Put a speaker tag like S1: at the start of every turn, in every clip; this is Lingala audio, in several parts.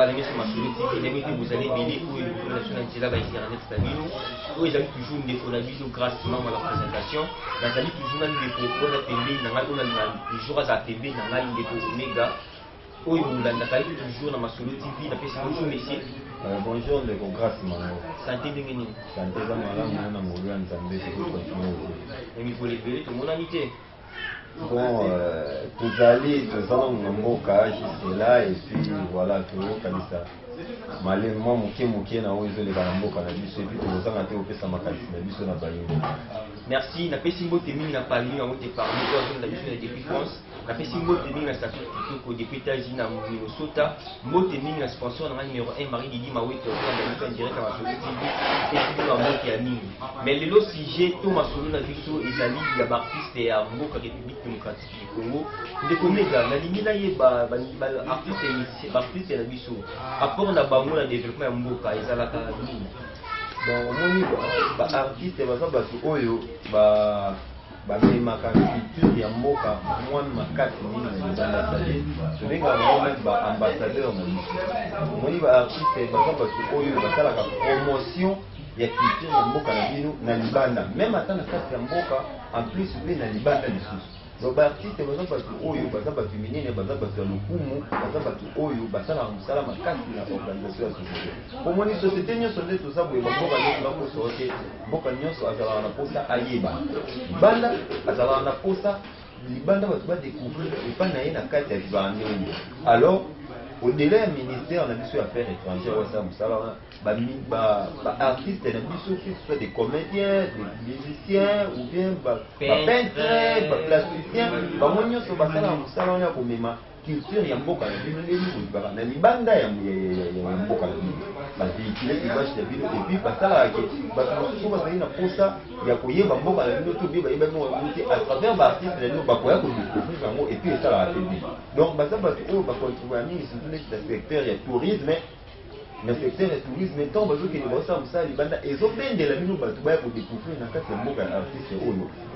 S1: balangi sur Masolo TV n'importe vous allez béné pour une relation d'intérêt avec internet stabilo où ils avaient toujours des fois la vidéo grâce à la présentation dans sa vie toujours dans des propos la télé dans la toujours à la télé dans la ligne de Omega où ils vous l'ont toujours dans Masolo TV la personne bonjour messieurs.
S2: Bonjour les grâce Mano.
S1: Santé d'engagement.
S2: Santé za malamu na mourir en Zambie c'est pour continuer.
S1: Et il faut les béler tout le monde amitié.
S2: Bon, tous allés, tous allons au Moka, jusqu'à là, et puis voilà, tout le monde comme ça. Malheureusement, Mouké na oizo les Baramboka, na biso, et puis tous les ans, on a sa makasi, na biso na bayo.
S1: Merci, na pesi mbote mingi na pali, na wote parmi, na biso na depuis France, na pesi mbote mingi na station Kitoko, depuis États-Unis, na Minnesota, mbote mingi na sponsor na numéro 1, Marie Didi Mawete, na biso en direct à Masolo TV, et puis na mbote ya mingi. Mais le lot sujet, tout Masolo na biso, ezali ya bartiste ya Mboka République démocratique du Congo. Ndeko Mega, na lingi na ye ba artiste na biso. Apport na bango na développement ya Mboka, ezalaka nini?
S2: Bon, moni ba artiste baza bato oyo ba memaka culture ya mboka mwana makasi nini na libanda sali tobenga bango ba ambassadeur na biso. Moni ba artiste baza bato oyo basalaka promotion ya culture ya mboka na bino na libanda même ata na kati ya mboka en plus mpe na libanda lisusu. Donc ba artiste baza bato oyo baza bato minene baza bato ya lokumu baza bato oyo basalaka mosala makasi na organisation ya société. Pomoni société nyonso nde toza boye bamboka nyonso bakosoa te mboka nyonso azalaka na posa ayeba libanda azalaka na posa libanda bato badécouvrir epa na ye na kati ya bandenge. Alors au-delà du ministère de l'Affaires étrangères, artistes, que ce soit des comédiens, des musiciens, ou bien des peintres, des plasticiens, culture ya mboka na bino ndeni baka na libanda ya mboka na bino bavéhicule image ya bino et puis basalaka ke bato mosusu bazali na posa ya koyeba mboka na bino to mpe bayeba bino te à travers baartiste na bino bakoya kodécouvrir yango et puis esalaka te bien. Donc baza bato oyo bakontribuya mingi surtout neti na secteur ya tourisme. Le secteur du tourisme, tant que nous avons ça, les bandes, ils ont bien de la minute pour découvrir dans quatre mots artistes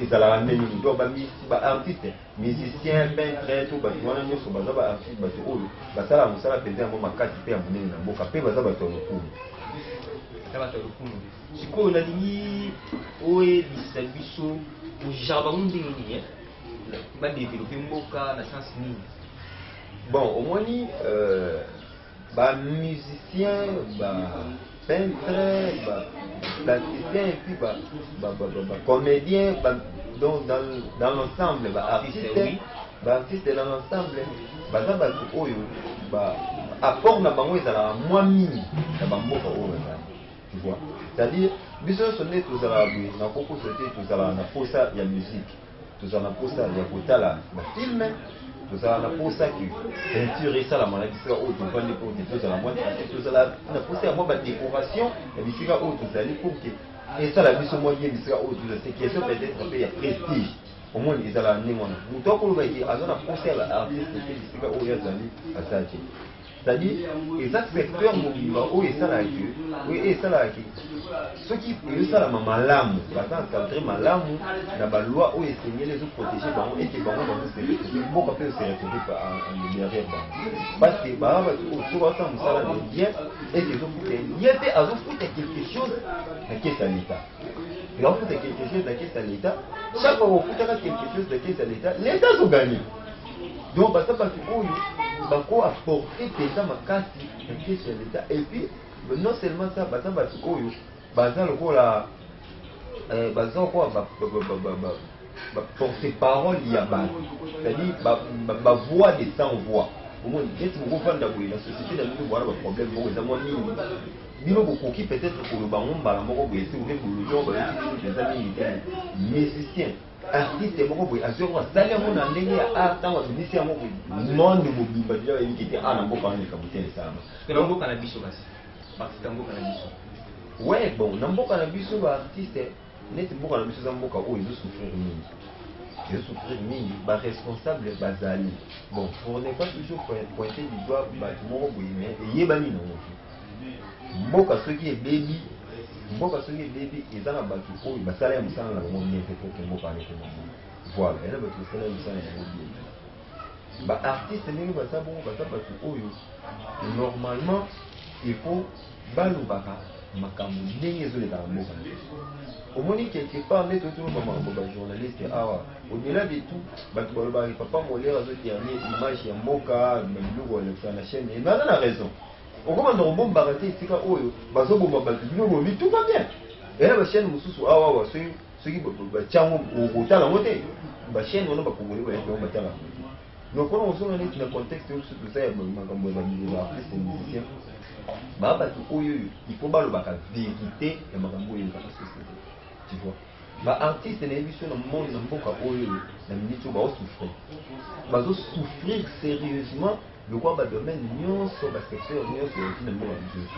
S2: et ça la ramène nous doit artistes, musiciens, peintres, tout bâtiment, nous sommes basés artistes, bah ça la musala faisait un moment quatre pays à mener dans boca, peu basé sur le coup.
S1: Ça va sur le coup. Si quoi on a dit, ouais, distribution, au jardin de l'Union, va développer boca, la sens ni.
S2: Bon, au moins ni bah musicien, bah peintre, bah plasticien et puis bah comédien, bah dans l'ensemble, bah artiste, bah artiste dans l'ensemble, bah ça bah oyo, bah apport na bango ezala moins mini na bamboka oyo tu vois. C'est-à-dire biso sonné tous à la bouille, na koko sauté tous à la posa ya musique, tous à la posa ya kotala na film. Tout ça la pour ça qui peinture et ça la maladie sera autre pour prendre pour tout ça la moitié tout ça la pour ça moi décoration et puis sera autre ça pour que et ça la mission moyen sera autre c'est question peut-être un peu ya prestige au moins ils allaient amener moi nous donc on va dire à la pour ça la artiste c'est sera autre zali à ça c'est-à-dire exact secteur mobile oui ça là oui et ça là ce qui est ça la malamu la encadrer malamu na ba loi où essayer les autres protéger bango et que bango dans ce beaucoup peut se retrouver en derrière parce que bah tu vois ça musala de bien et que donc il y a des à quelque chose à qui ça l'état et on fait quelque chose à qui ça l'état chaque fois on fait quelque chose à qui ça l'état l'état se gagne donc bah ça parce que bako apporter déjà makasi à qui ça l'état et puis non seulement ça bah ça parce que baza lokola baza quoi porte-parole ya ba c'est-à-dire ba voix de sans voix au moins qu'est-ce que vous faites dans la société dans nous voilà le problème bon ezamo nini bino bokoki peut-être pour le bango mbala moko boye si vous voulez pour le genre ba des amis musiciens artiste moko boye azoko asali mo na ndenge ya art tango bimisi ya moko monde mobimba dia yiki ana mboka ni kamutele sana
S1: que mboka na biso basi parce que mboka na biso.
S2: Ouais, bon, dans beaucoup de biso ba artiste, net beaucoup de biso za mboka o ils souffrir mingi. Ils souffrir mingi, ba responsable bazali. Bon, pour ne pas toujours pointer du doigt ba moko boye mais yebani non. Mboka soki est baby, mboka soki est baby, ils ana ba tu o ba sala ya musala na mo bien fait pour que mboka ne te mo. Voilà, elle ba tu sala ya musala na mo bien. Bah artiste ndenge baza bon baza bato oyo normalement il faut balobaka makambo ndenge ezoleka na mboka. Omoni quelque part nde tozo makambo ba journaliste awa au-delà de tout bato balobaka papa Molaire azoternie image ya mboka biloko ya na chaîne et baza na raison. Okomanda kobombaka te esika oyo bazobomba bato biloko bi tout va bien. Et là ba chaîne mosusu awa soki batiango okotala ngo te ba chaîne wana bakongoli bayaki batala. Donc on se met dans le contexte où tout ça est makambo ya artiste musicien. Bah il faut pas le vérité et makambo ya société. Tu vois. Bah artiste na émission dans monde na mboka oyo na minute ba souffrir. Ba souffrir sérieusement de quoi ba domaine nyonso ba secteur nyonso na mboka musique.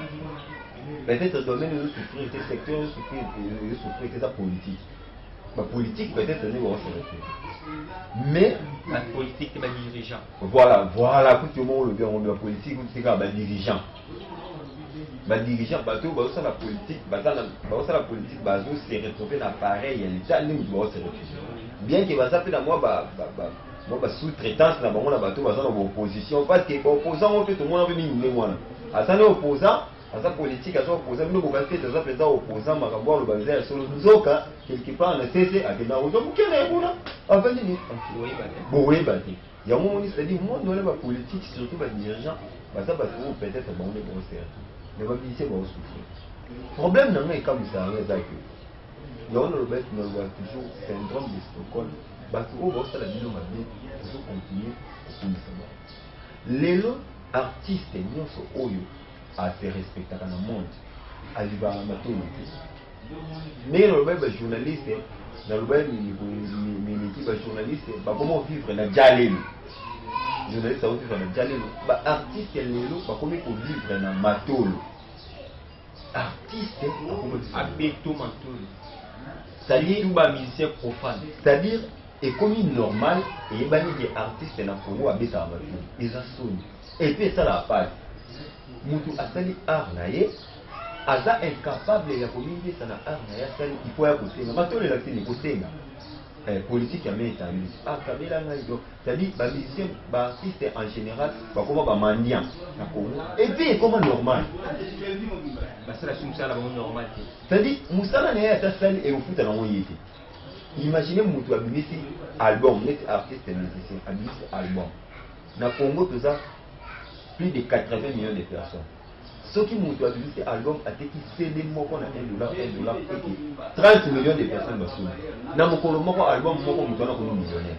S2: Peut-être domaine de souffrir ce secteur souffrir que ça politique. La politique peut-être ne va pas. Mais
S1: la politique c'est les dirigeants.
S2: Voilà, tout le monde le bien la politique c'est les dirigeants. Les dirigeants bateau ça la politique, la politique se retrouver dans pareil l'état nous doit se retrouver. Bien que ça fait moi sous-traitance na bango na bateau dans opposition parce que opposant tout le monde venir moi. Asa opposant asa politique asa opposant nous parce que ça fait opposant makambo le bazar sur nzoka quelque part na cesse à na ozo mukene kuna enfin ni oui bâti il y a un moment c'est dit moi non la politique surtout les dirigeants ça parce que peut-être bon les bons faire mais va visiter va souffrir problème dans les cas où ça arrive là que là on le met dans le toujours syndrome de Stockholm parce que on va ça la vidéo va bien pour continuer comme ça les artistes nyonso oyo à se respecter dans le monde à vivre à la mais le journaliste dans le l'équipe journaliste comment vivre la jalelo journaliste ça vivre la jalelo artiste lelo comment vivre na matolo artiste
S1: abeto matolo
S2: c'est-à-dire
S1: tout ba musicien profane
S2: c'est-à-dire et comme normal et bani des artistes na Congo abeta matolo ils assument et puis ça la passe mutu asali art na ye aza incapable ya komindi sana art na ya sali il faut ya kosenga matole la tini kosenga politique ya meta ah kabela ngai donc c'est-à-dire ba musicien ba artiste en général ba comment ba mendiant na Congo et puis comment normal
S1: ba ça la sumsa la bon normal
S2: c'est-à-dire musala na ya sali et ofuta na moyete imaginez mutu abimisi album net artiste musicien abimisi album na Congo tout ça plus de 80 millions de personnes. Ce qui m'a dit cet album a été CD moko na $1 et 30 millions de personnes basou. Na mokolo moko album moko mutana ko millionnaire.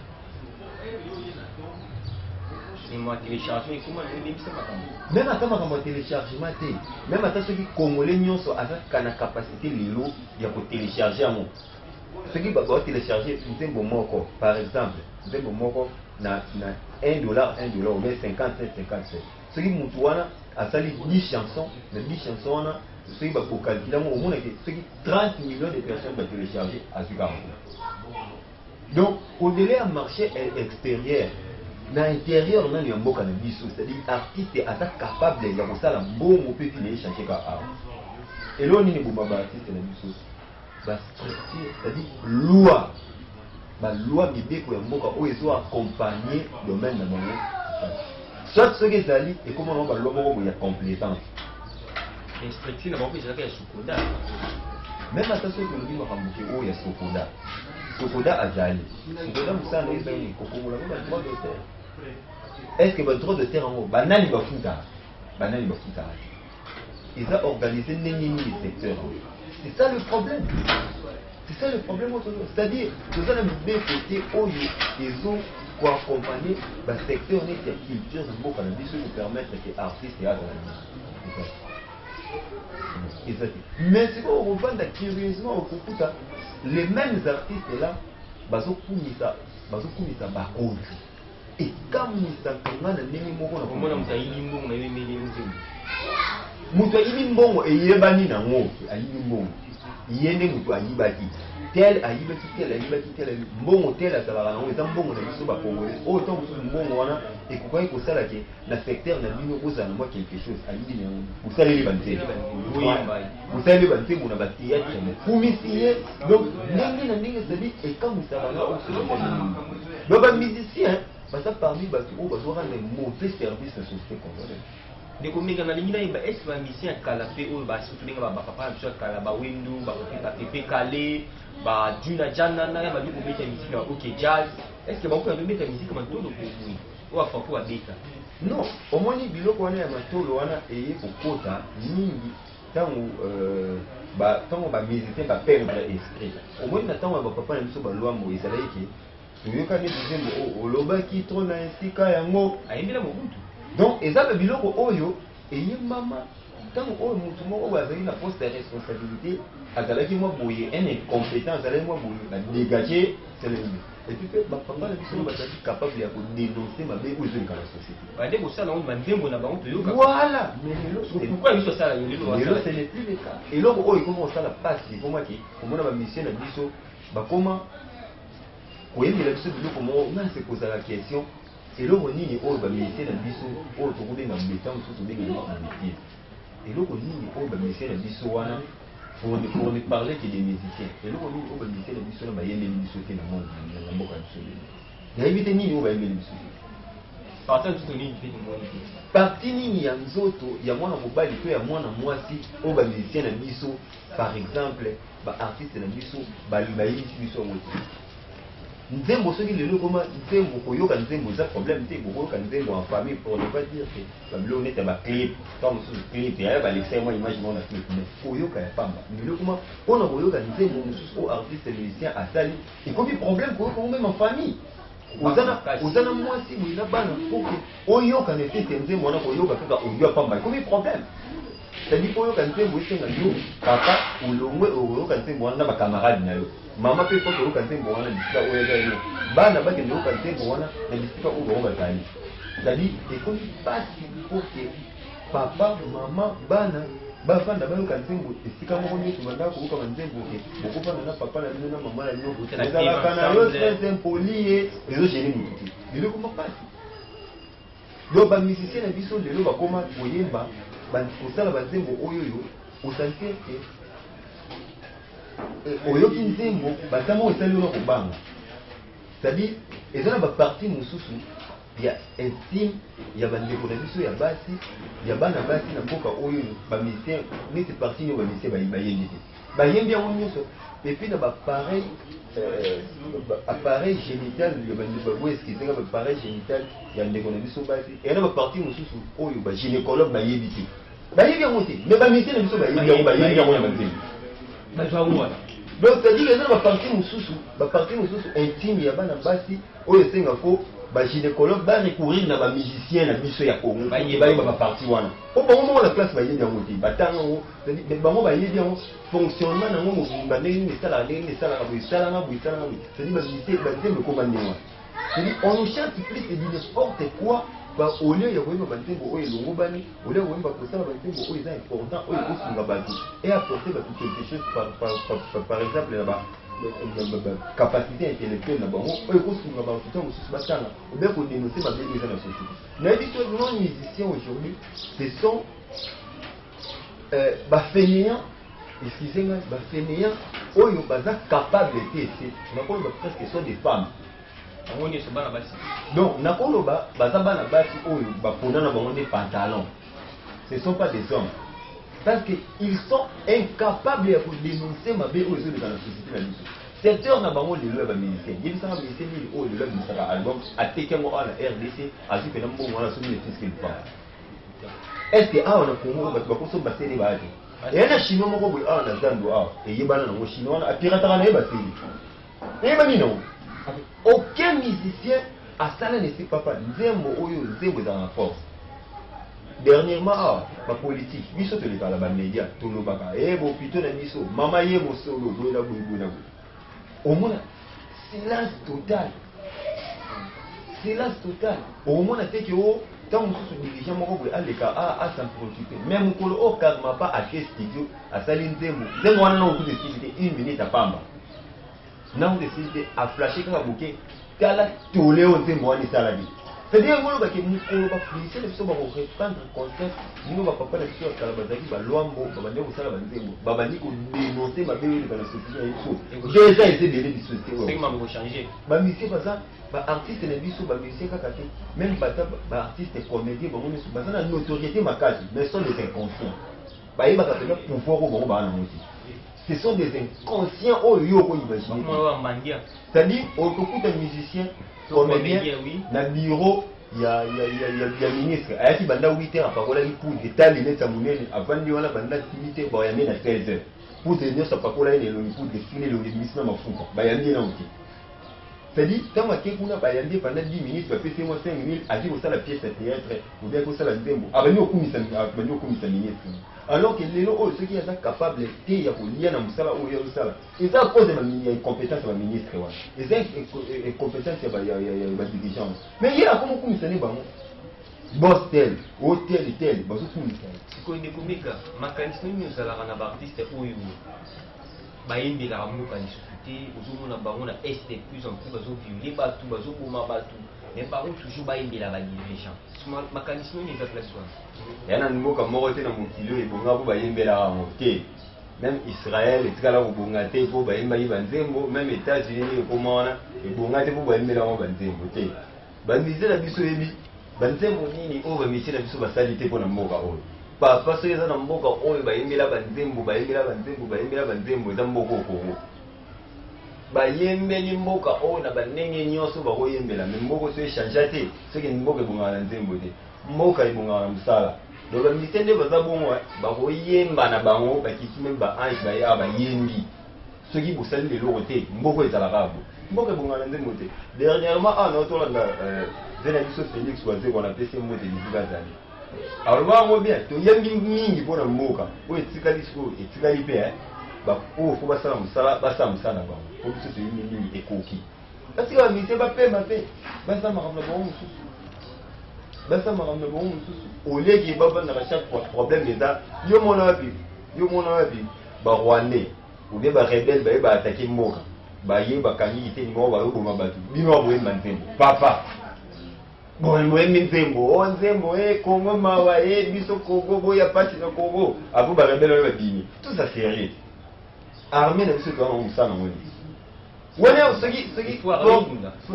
S1: Et moi téléchargement comment on dit ça makambo.
S2: Même ata makambo téléchargement té, même ata ceux qui congolais nyonso azaka na capacité lelo ya ko télécharger amo. Ceux qui ba télécharger nzembo moko par exemple, nzembo moko na $1 ou bien 57. Ce qui moutouna a sali 10 chansons, mais 10 chansons, ce qui va pour calculer, au moins, ce qui 30 millions de personnes vont télécharger à ce cas. Donc, au-delà du marché extérieur, dans l'intérieur, on a un bon cannabis, c'est-à-dire l'artiste est capable de faire ça, bon, on peut télécharger comme ça. Et là, on a un bon artiste, la structure, c'est-à-dire loi. La loi qui dit que les gens accompagner le domaine de mon soit ce qui s'allie et comment on va l'homme y a compétence.
S1: L'instruction n'a pas fait ça qu'il y a Sokoda.
S2: Même attention que nous disons qu'il y a Sokoda. Sokoda a Zali. Sokoda vous savez les amis, Kokomola a droit de terre. Est-ce que votre droit de terre en haut, banani va foutre. Ils ont organisé les secteurs. C'est ça le problème. C'est ça le problème aujourd'hui. C'est-à-dire, nous allons bien côté où ils ont pour accompagner le secteur de la culture de beaucoup de choses pour permettre que les artistes aient mais si on reprend curieusement au Kukuta, les mêmes artistes là, bazo kumisa bakonzi. Et comme ils s'entendent dans les mêmes mots,
S1: on a mutaili mbongo na yeye meli nzima.
S2: Mutaili mbongo et yebani na ngo, ayi mbongo. Yende mutu ayibaki. Tel ayibaki mbongo tel asalaka nango eza mbongo na biso bakongole oyo ntango mosusu mbongo wana ekokai kosala ke na secteur na bino kozala mwa quelque chose ayibi na kosaleli banzembo na batheatre mokumisi ye donc ndenge na ndenge ezali ekamwisaka na donc bamusicien baza parmi bato oyo bazorendre mauvais service na société congolaise.
S1: ndeko menga nalingi nayeba est ce que bamisien ya kala mpe oyo basutu ndenge bapapa na biso ya kala bawendu bapepe kale baduna janana ya baluku obeta misiki na baoke jazz est ce que bakoka bebeta misiki matolo koui oyo afako babeta
S2: non omoni biloko wana ya matolo wana eye kokota mingi ntango bamusicien baperdre esprit. omoni na ntango ya bapapa na biso balwambo ezalaki toyokani dizembo olobaki tro na esika yango
S1: ayembela mobutu.
S2: Donc, et ça, le biloko oyo, et y maman, tant que mutu moko bazali na poste de responsabilité, azalaki moi boye, un incompétent, azalaki moi boye, la dégager, c'est le mieux. Et puis, papa, la biso bazali capable de dénoncer ma bé aux dans la société.
S1: Bade ko sala on mandembo na bango toyoka.
S2: Voilà, mais
S1: pourquoi biso sala yelo
S2: là, ce n'est plus le cas. Et là, oyo comment ça la passe, pour moi qui, pour moi ma mission na biso, ba comment koyemela biso biloko moko, na se poser la question. eloko nini oyo bamisien na biso oyo tokobenga mbeta mosusu tobenga métier eloko nini oyo bamisien na biso wana pour ne parler que des musiciens eloko nini oyo bamisien na biso na bayembeli biso te na monde na mboka ya biso lelo nayebi te nini oyo bayembeli biso parti nini ya nzoto ya mwana mobali to ya mwana mwasi oyo bamusicien na biso par exemple baartiste na biso bayebisi biso yango te nzembo soki lelo koma nzembo koyoka nzembo eza problème te koyoka nzembo en famille pour ne pas dire que babilo nete baclip tant mosusu clip ya balexai mwa image mona clip mais koyoka ya pamba lelo koma mpona koyoka nzembo mosusu oyo artiste musicien asali ekomi problème koyoka ngo même en famille oza na mwasi boye na bana poke oyoka na efete nzembo wana koyoka kaka oyo ya pamba ekomi problème c'est-à-dire koyoka nzembo esenga yo papa olongwe oyoka nzembo wana na bakamarade na yo mama pe ko koyoka nzembo wana bisika oyo eza yo bana bakende koyoka nzembo wana na bisika oyo bango bazali c'est-à-dire ekomi pasi poke papa mama bana bafanda bayoka nzembo esika moko nyonso bandaka koyoka banzembo ke bokofanda na papa na bino na mama na bino ezalaka na yo très impoli ye ezogene motu te lelo koma pasi yo bamusicien na biso lelo bakoma koyemba kosala banzembo oyoyo osentir ke oyoki nzembo batamo esali yo na kobanga c'est-à-dire eza na baparti mosusu ya intime ya bandeko na biso ya basi ya bana basi na mboka oyo bamusicien neti parti nio bamusicien bayembi te bayembi yango nyonso epuis na bapareil appareil génital ya bandeko babweski esenga bapareil génital ya ndeko na biso basi eya na baparti mosusu oyo bagynécologue bayebi te bayebi yango te mais bamusicien na biso bayebi yango na banzembo donc c'est-à-dire eza na baparti mosusu intime ya bana basi oyo esenga fo bagynécologue barecourir na bamusicien na biso ya Congo bayeba baparti wana po bango moko na place bayebi yango te batanga yango bango bayebi yango fonctionnement nango mobimba ndenge nini esalaka ndenge nini esalaka boye esalanga boye esalanga boye c'est-à-dire bamusicien banzembo ekoma ndenge wana c'est-à-dire on nous chante plus et dit n'importe quoi au lieu ya koyemba banzembo oyo elongo bani au lieu ya koyemba kosala banzembo oyo eza important oyo ekosunga bato et apporter bato quelque chose par exemple na capacité intellectuelle na bango oyo ekosunga bato ntango mosusu batanga obe kodénoncer mabele eza na société nayebi to non musiciens aujourd'hui ce sont bafainéants excusez-moi bafainéants oyo baza capable te nakoloba presque sont des femmes donc nakoloba baza bana basi oyo bapona na bango nde pantalon ce ne sont pas des hommes parce qu'ils sont incapables ya kodénoncer mabe oyo ezoleka na société na biso secteur na bango lelo ya bamusicien yebisaka musicien nini oyo lelo abimisaka album ateki yango awa na RDC azwi pena mbongo wana soki ne fiske lpa est ce que awa na Congo bato bakoso basene baate eya na chinois moko boye awa na zando awa eyebana nango chinois wana apirataka na ye basene eyeba nini nango aucun musicien asala ne sait papa nzembo oyo nzembo ezala na force dernièrement awa bapolitique biso tolekala bamédia tolobaka bopito na biso mama ye mosolo boye na boye boye na boye omona silence total omona teke o ntango mosusu dirigant moko boye aleka asan préoccupé mais mokolo o karma pa ake studio asali nzembo wana nango kuta esili te 1 minute apamba nango esili te aflashe kaka boke tala tole oyo nzembo wana esalaki c'est-à-dire ngolo ba ke mukolo ba policier les biso ba reprendre contact nous ba papa les biso kala bazaki ba lwambo ba bande ko sala banzembo ba bandi ko dénoncer ba bewe ba la société yiso déjà été délai de société
S1: c'est que m'a changer
S2: ba monsieur baza ba artiste les biso ba monsieur kaka te même ba artiste comédien ba ngoni so baza na notoriété makasi mais sont des inconscients ba yeba ka te pouvoir ko ba na moti. Ce sont des inconscients au lieu où imaginer. C'est-à-dire, au coup d'un musicien, comédien, dans le bureau, il y a ministre. Il y a qui banda 8 heures, après il pour état les lettres à mon avant de dire banda activité, bah il y a 13 heures. Pour tenir sa pacola et le pour dessiner le ministre dans ma fouque. Bah il y a aussi. C'est-à-dire, quand on a bayandé pendant 10 minutes, il va payer 5 000, à dire ça la pièce à théâtre, ou bien que ça la démo. Ah ben nous, au ministre. Alors que les gens, ceux qui sont capables de faire des choses, ils ont cause de compétence de ministre. Ils ont compétence de dirigeant. Mais il y a comme vous savez, boss tel, hôtel tel, bah c'est tout.
S1: C'est quoi une comique? Ma candidature nous allons en avoir artiste ou you. Bah il y a un mot quand il suffit. Aujourd'hui on a baron la est de plus en plus bazo violer batou, bazo bouma batou. Mais par contre toujours bah il y a la dirigeant. Ma candidature nous a placé.
S2: Il y a un mot comme Moroté dans mon kilo et pour moi, il y a même Israël, et tout à l'heure, pour même États-Unis, et pour moi, pour la biso, Banzembo nini o bamisi na biso basalite pour na mboka oyo. Papa so eza na mboka oyo bayembela banzembo za mboka Kongo. Bayembeli mboka oyo na banenge nyonso bakoyembela, mais mboka so echange te, soki mboka ebongaka na nzembo te. Mboka ebongaka na mosala. Donc bamisi nde baza bongo bakoyemba na bango bakisi même baange baya bayembi. Soki bosali leloko te, mboka ezalaka bo. Mboka ebongaka na nzembo te. Dernièrement na otolanda Zénabiso Félix Oazé qu'on a appelé ce mot de l'Izugazali. Alors, moi, bien, tu y a mis pour un mot, où est Tikalisco et Tikalipé, bah, oh, faut pas ça, basta, moussala, pour que ce soit une et coquille. Parce que la mise, bah, paix, ma paix, basta, ma ramena bon, basta, ma ramena bon, au lieu qu'il y ait pas de chaque problème, mais ça, yo mon avis, bah, Rwandais, ou bien, bah, rebelle, bah, attaquer Moka, bah, yé, bah, Kani, il était une mort, bah, au Bomabatu, bino, bah, papa. Bon, Nzembo, Nzembo, Congo, Mawa, Biso, Congo, Boya, Pati, Congo, Abou Barabel, Bini. Tout ça, c'est rien. Armée, n'a pas de ça, non.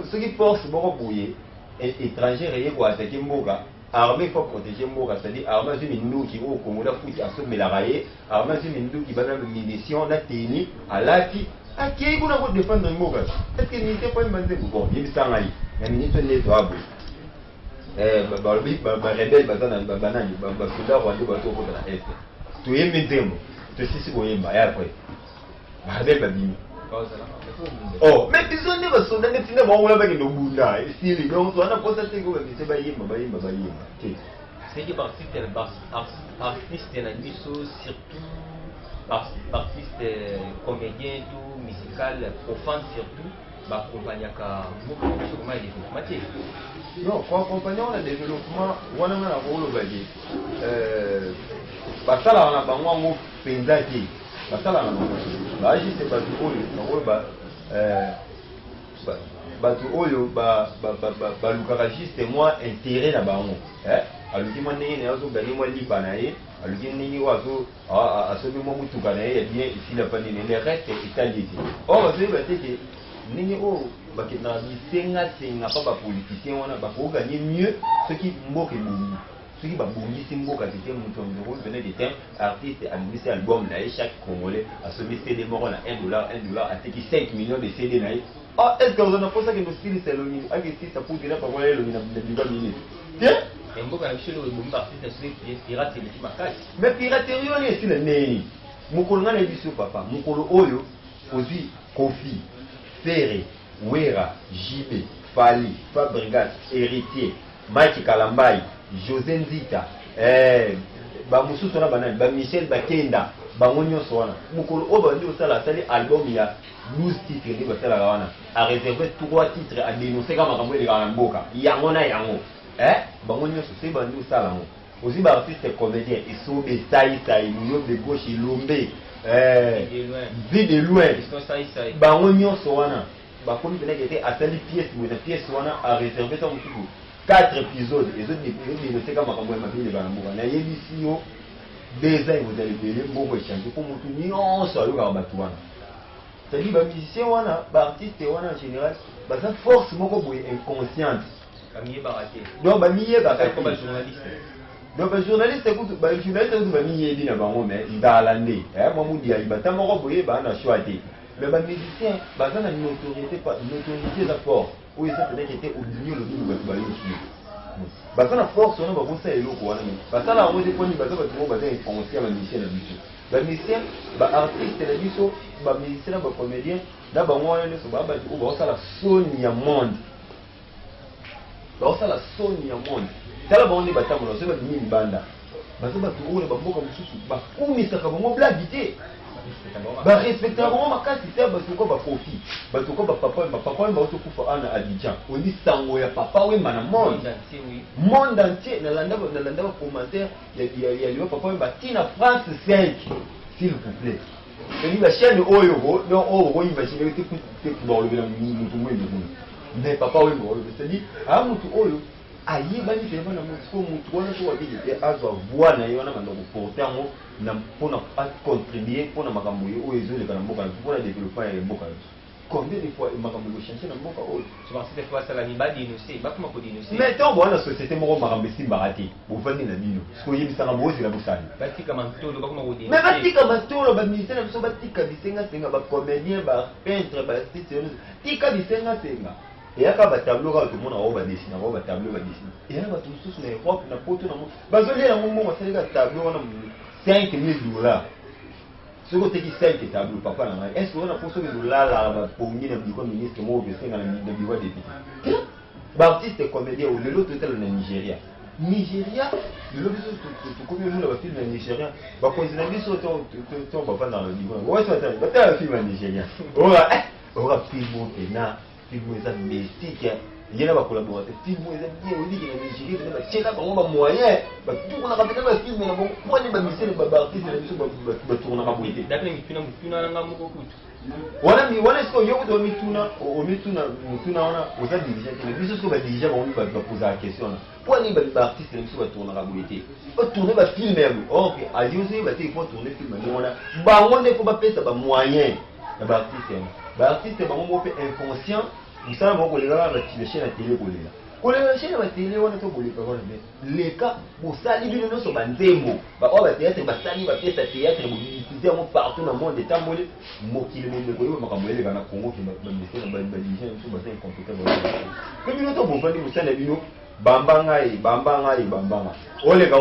S2: Ceux qui forcent, bon, bouiller, étrangers, et pour attaquer Mboga, armée pour protéger Mboga, c'est-à-dire armée, c'est une nous qui au Congo, la fout, à se mêler la raille, armée, c'est une nous qui va dans le munitions, la tenue, à l'aki, à qui est-ce qu'on a pour défendre Mboga? Est-ce qu'il n'y a pas une bandée? Bon, il y a un sang, il y a une ministre de l'État. Rebelle bazana banani basoda rwanda bato ko na est to yembe nzembo to sisi ko yemba ya après rebelle babimi oh mais besoin de basoda ne tina ba wona ba ke no bunda sili donc on a posé ko ba bise ba yemba
S1: c'est que artiste na biso surtout artiste comédien tout musical profane surtout ba accompagnaka beaucoup de comment il est maté.
S2: Non, quand accompagnant le développement, on a un rôle bagi. Basala on a pas moi mon pendati. Basala on a. Bah juste pas du rôle batu oyo ba lukaka juste moi intérêt na bango. Aluki mo ndenge na zo gagner moi lipa na ye. Aluki ndenge wazo asobi mo mutuka na ye bien ici la pandine le reste italien. Oh c'est ba te que ndenge o bakina bisenga pas ba politicien wana ba ko gagner mieux ce qui mboka bongi. Ce qui ba bongi si mboka c'était mutu ngoro venait des temps artiste administrer album na chaque congolais a sobi CD moko na $1 a teki 5 millions de CD na. Ah, est-ce que vous en avez pensé que le style c'est le mini? Avec ça pour dire pas voilà le mini de minutes. Tiens.
S1: Et mboka na chelo le bomba artiste c'est pirate les makasi.
S2: Mais piraterie on est sur le nez. Mukolo na biso papa, mukolo oyo ozi Kofi, Ferré, Wera, JB, Fali, Fabregas, Héritier, Mike Kalambai, José Nzita, Bamusuto na banani, Michel Bakenda, Bangonyo Soana. Mukolo obandi osala sali album ya 12 titres de basala wana. A réservé 3 titres à dénoncer comme makambo de Mboka. Yango na yango. Bangonyo so bandi osala ngo. Aussi ba artiste comédien et so be sai New de gauche Lombe. Vie de loin. Bangonyo Soana. Bakomi venait était à telle pièce wana a réservé ça mutuku. 4 épisodes et autres dénoncés comme Makambo et Mabile Banamoura. Na yebisi yo 2 ans vous allez payer beaucoup échanger pour mon tourni on soit le Garabatouana. C'est-à-dire les musiciens wana, les artistes wana en général, bah ça force moko boye inconsciente.
S1: Kamiye baraté.
S2: Donc bah miye baraté.
S1: Comme un journaliste.
S2: Donc les journalistes écoute, bah les journalistes écoute bah miye dit na bango mais ndalande. Moi mon dia ibata moko boye bah na choisi. Mais les musiciens, bah ça na une autorité pas une autorité de force. Oui ça c'est qu'il était au milieu le niveau de ici. Bah ça la force on va bosser eloko wana. Bah ça la rose pour ni bah ça va tout bah ça inconscient les musiciens na biso. Les musiciens, les artistes, les musiciens, les comédiens, là, on la Sonia monde. On la Sonia monde. C'est là on est battu, on est battu une bande. Parce que on est battu comme ça, on est ça comme on blague. Bah respecter vraiment ma casse, c'est parce que quoi profit. Parce que quoi papa va se couper en Abidjan. On dit sango ya papa oui mana monde. Monde entier na landa commentaire, il y a le papa va tina France 5 s'il vous plaît. Et la chaîne oyo non oh imaginer que pour le bien mutu mwendo. Mais papa oui bon, c'est-à-dire ah mutu oyo ayi bani tellement na mutu wana to wa bidi azwa voix na yo na mando ko porter mo na pona contribuer pona makambo yo oyo ezole kana mboka pour développer ya mboka. Combien de fois makambo yo changer na mboka oyo
S1: tu penses des fois ça la ni ba dénoncer ba comment ko dénoncer
S2: mais tant bon la société mo makambo si barati bu vandi na bino ko yebisa na bozi la busani
S1: batika mantolo ba comment ko dénoncer
S2: mais batika mantolo ba ministère na biso batika bisenga senga ba comédien ba peintre ba artiste tika bisenga senga. Et à quoi tableau quand tout le monde a dessiné, on va tableau va dessiner. Et là tout ça sur l'Europe, na poto na mo. Bazoli na moment on fait tableau on a $5,000. Ce côté qui 5 tableau papa na. Est-ce qu'on a posé $1 là pour venir na bureau ministre mo be senga na bureau député. Ba artiste comédien ou l'autre total na Nigeria. Nigeria, le biso tout comme nous la film na Nigeria. Ba konzina biso to ba na le niveau. Ouais ça ba ta film na Nigeria. Ora film na film eza mystique il y a ba collaborateur film eza bien on dit que na Nigeria c'est ba chela ba ba moyen ba tout on a fait ba film na bon moi ni ba mission ba artiste na biso ba tourner ka boité
S1: d'accord mituna na ngamoko kutu
S2: wana est-ce que yo ko mituna wana oza dirigeant que biso ko ba dirigeant ba poser la question pour ni ba artiste na biso ba tourner ka boité ba tourner ba film même OK aliose ba te faut tourner film na wana ba ngone ko ba pesa ba moyen na ba artiste ba artiste ba mo pe inconscient. Vous savez, vous avez la chaîne à télé. Vous avez la chaîne à télé, vous avez les cas, vous savez, vous avez sur Banzemo. Vous avez théâtre, vous avez la pièce à théâtre, vous utilisez partout dans le monde. Vous avez le monde de Congo, vous avez le Congo qui m'a dit que vous avez incompétent. Comme nous avons dit, vous savez, Bambanga. On les a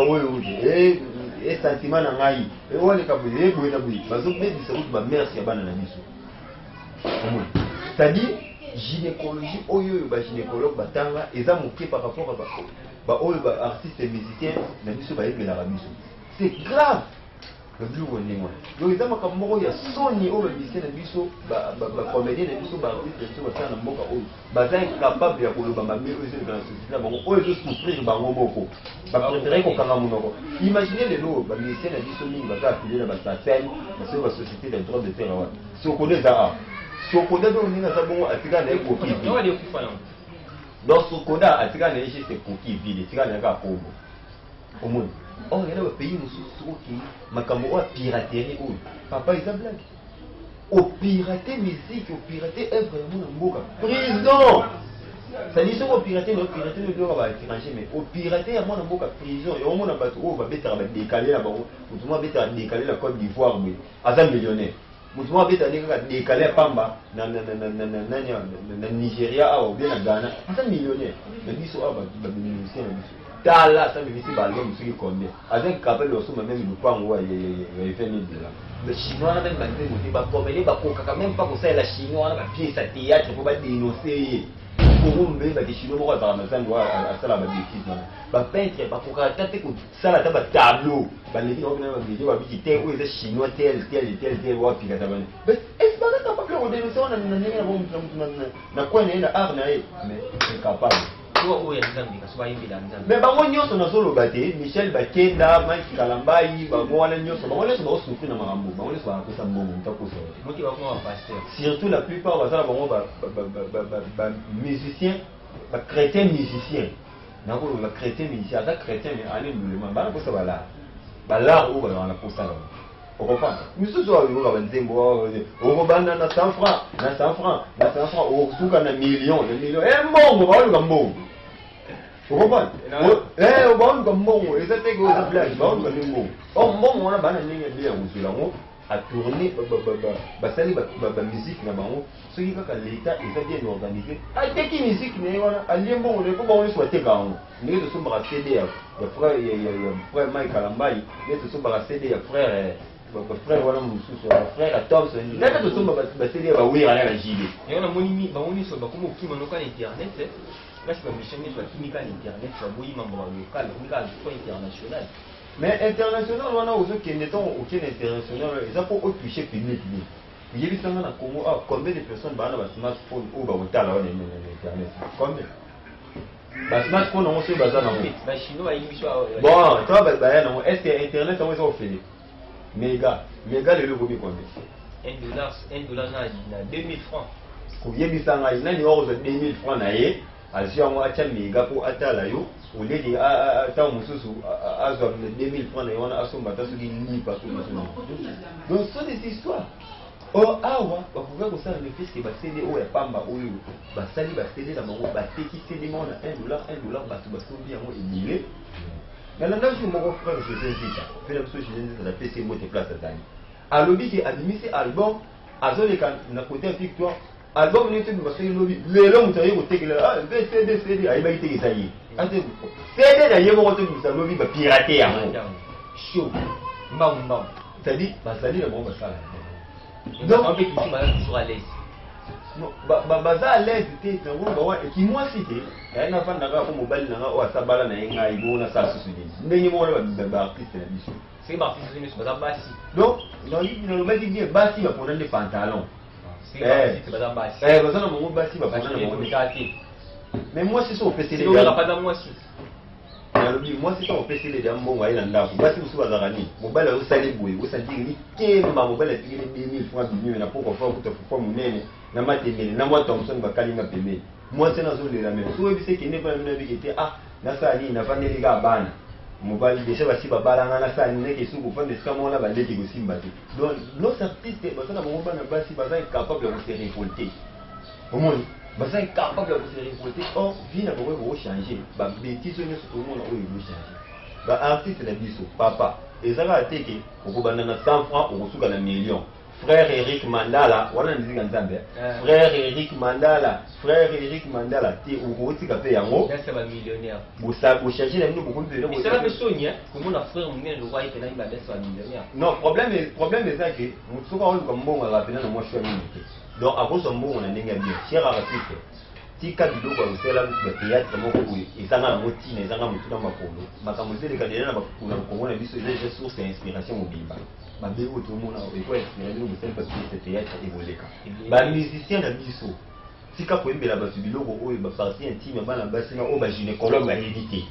S2: et sentiment na ngai. Et on les a boulé, parce que vous avez merci à Banana Biso. C'est-à-dire, gynécologie oyo ba gynécologue batanga eza moké par rapport à ba oyo ba artiste et musicien na biso ba yebela ba biso c'est grave le blue warning moi donc eza makambo ya soni oyo musicien na biso ba comédien na biso ba artiste na biso ba na mboka oyo ba za incapable ya koloba ba mero eza dans la société bango oyo zo souffrir bango moko ba préférer ko kanga monoko imaginez les lots ba musicien na biso mingi ba za appeler na ba SACEM ba société des droits de terre si on connaît ça Sokoda donc ni na sabongo atika na ekoki.
S1: Non wali okufa non.
S2: Donc Sokoda atika na juste ekoki vide, atika na ka kombo. Omoni. Oh il y a des pays mususu oki makambo wa piraterie oyo. Papa isa blague. Au pirater musique, au pirater œuvre ya mona mboka. Prison. Ça dit au pirater le doit va étranger mais au pirater ya mona mboka prison. Et au mona bato o va betara ba décaler la bango. Tout moi betara décaler la Côte d'Ivoire mais aza millionnaire. Mutu mwa beta ndenge kaka décalé pamba na Nigeria awa bien na Ghana asa millionnaire na biso awa ba musicien na biso tala sa musicien ba album soki combien avec capable de soma même le pango wa ya fait ni bila le chinois na même ba nzembo te ba comédie ba kokaka même pas ko ça la chinois na ba pièce à théâtre pour ba dénoncer Kurumbe ba des chinois ba ba mazango a sala ba bêtise na ba peintre ba kokaka tate ko sala ta ba tableau ba les gens na ba vidéo ba biki te ou les chinois tel wa pika ta ba mais est-ce pas capable de dénoncer na quoi na art na mais c'est capable mais bango nyonso na solo bate Michel Bakenda Mike Kalambai bango wana nyonso ba souffrir na marambo bango nyonso ba kosa mbongo mutakosa
S1: moti ba ko pasteur
S2: surtout la plupart bazala bango ba musicien ba chrétien musicien nakolo ba chrétien musicien ata chrétien mais allez lulema bana posa bala bala o ba na posa la o comprend misusu wa yo ba nzembo o banda na 100 francs na 100 francs na 100 francs o suka na million mbongo ba luka mbongo o comprend o ba luka mbongo ezate ko za blague ba luka mbongo o mbongo wana bana ndenge bien usula ngo à tourner basali ba musique na bango soki kaka l'état eza bien organisé ateki musique na wana alie mbongo ne ko bango soit tekango ndenge to sombaka CD ya frère frère Mike Kalambai ndenge to sombaka CD ya frère frère wana mususu frère Thompson ndenge to sombaka ba CD ya bawira na JD
S1: et on a moni ba moni so ba komo kima no ka internet parce que mission ni soit kimika internet so boyi mambo local local point international.
S2: Mais international, on a aussi qui n'est aucun international, ils ont pas touché public. Il y a vu ça dans le Congo, combien de personnes ont un smartphone ou un internet? Combien? Le smartphone, on sait bazar dans le
S1: chinois,
S2: bon, toi, est-ce que internet, on va faire? Méga, le logo combien?
S1: $1 2000 francs.
S2: Combien de temps il y a 2000 francs? Azia mo acha mega po atala yo uledi ata mususu azwa 2000 francs na yona asomba tasuki ni pa tout mususu. Donc ce sont des histoires. Oh awa bakuva ko sala le fisque ba CD o ya pamba oyo ba sali ba CD na bango ba teki CD mo na $1 batu baso bien mo emile. Mais là je mon frère je sais ça. Fait la chose je dis ça la PC mo te place tani. Alobi ki admisi album azole kan na côté victoire. Album ni tu vas faire lobby les longs tu as été là CD aïe ba ite ça y ate CD na yebo tu ça lobby ba pirater ya mo show mbao ça dit ba ça dit le bon ba ça
S1: donc en fait qui sont à l'aise
S2: non ba za à l'aise te na ngo ba et qui moi cité ya na fanda ka ko mobile na o asabala na yenga ibona sa susudi ndenyi mo ba artiste na biso
S1: c'est ba artiste mais c'est pas basi
S2: donc dans le mec dit basi ba prendre des pantalons. Mais moi c'est ça au PC moi c'est ça au PC les gens bon ouais là basi usu bazarani mobile au sali boy au sali ni kema mobile tigile 2000 francs bimio na poko fa kutofufa munene na matembele na moi Thompson bakalinga pembe moi c'est na zo le la même so ebise ki ne pas na bikete na sali na faneli ga bana mobile déjà basi babalanga na sali ne ke suku fande skamona ba leki ko simba te donc nos artistes basana mobile na basi baza incapable de se révolter au monde baza incapable de se révolter or vie na ko changer ba bêtise ne se tout le monde o changer ba artiste na biso papa ezaka ateke okobanda na 100 francs okosuka na million. Frère Eric Mandala, voilà nous disons ensemble. Frère Eric Mandala, tu es café yango.
S1: C'est un millionnaire.
S2: Vous savez, vous cherchez les nous beaucoup de
S1: gens. C'est la personne, comment on a frère mon le roi est là, il va être un millionnaire.
S2: Non, problème est ça que nous sommes comme bon à la peine de moi je suis. Donc à cause de moi on a n'enga bien. Cher artiste, tika bidoko ya usela mu théâtre moko boye ezanga motina ezanga mutuna makolo. Makambo zele kadela na bakuna komona biso déjà source d'inspiration mobimba. Babe oto mona eko inspiré nous c'est parce que ce théâtre évolueka. Ba musicien na biso tika koembela basu biloko oyo ba partie intime bana basi na o ba gynécologue ba éviter.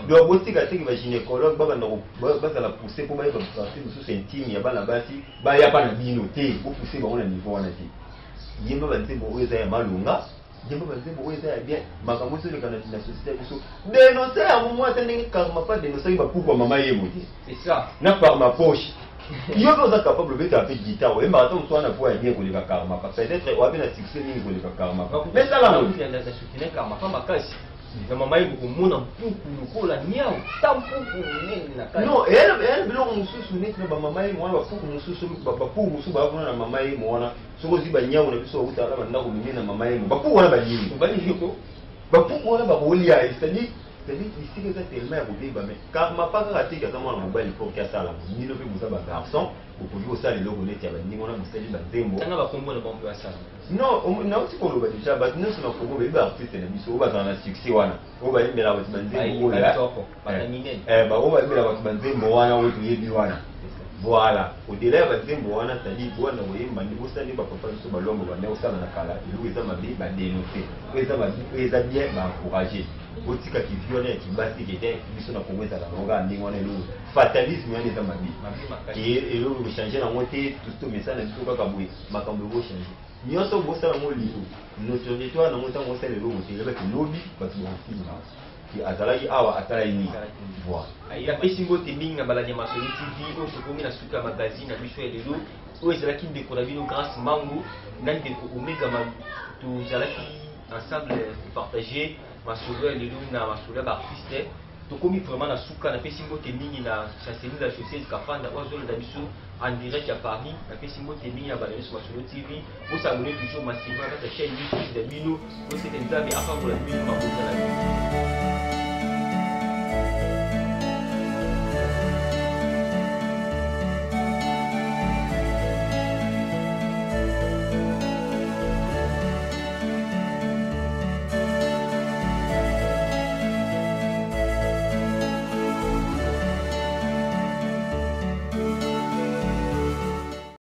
S2: Donc botika teki ba gynécologue baba ndako bazala pousser pour ba partie biso intime ya bana basi ba ya bana bino te pour pousser ba on a niveau wana te. Yemba ba ntembo oyo za ya malunga Jembo bazembo oza ya bien makambo so le kana na société biso dénoncer à moi tandis karma pas dénoncer ba pourquoi maman yemo
S1: c'est ça
S2: na par ma poche yo doza capable de faire guitare et ma ton soit na fois bien ko le karma parce que peut-être o abina succès ni ko le karma mais ça là
S1: on vient de soutenir karma pas makasi na mama yemo ko mona puku la niao tampuku nene na kasi
S2: non elle biloko mususu net na ba mama yemo wana ba puku mususu ba puku mususu ba na mama yemo wana soko ziba nyawo na biso utala banda ko mimi na mama yemo ba puku wana ba yimo ba ni ko ba puku wana ba bolia c'est-à-dire ici que ça tellement ya kobiba mais karma pas raté que ça mwana mobile pour que ça la mino pe musa ba garçon vous pouvez aussi aller logo net ya ba ningo na musali ba zembo
S1: tanga ba kombo na bombe ça
S2: non na uti ko loba déjà ba nino na kombo be ba artiste na biso ba na succès wana o ba yimela ba tibandembo ya ba o ba yimela ba tibandembo wana o tuyebi wana voilà au-delà ba zembo wana tali bona oyemba ndi bosali ba papa biso ba longo ba ne osala na kala ilu eza mabi ba dénoncer eza mabi eza bien ba encourager otika ki violé ki basi ki était biso na Congo ezala longa ndingo wana elu fatalisme wana eza mabi et elu ko changer na moté tout message na biso kaka boye makambo go changer nyonso bosala mo liso notre territoire na mota mo sala elu moté leba ki lobby ba tu en film ki azalaki awa atalaki nini voilà
S1: napesi mbote mingi na baladi ya Masolo TV oyo tokomi na suka ya magazine na biso ya lelo oyo ezalaki ndeko na bino Grâce Mangu na ndeko Omega tozalaki ensemble partager masolo ya lelo na masolo ya baartiste tokomi vraiment na suka napesi mbote mingi na chancelier la chaussée Kafanda oyo azolanda biso en direct ya Paris napesi mbote mingi na bana biso Masolo TV osangole toujours massivement na kati ya chaîne YouTube ya bino osete nzambe afangola bino maboka na bino.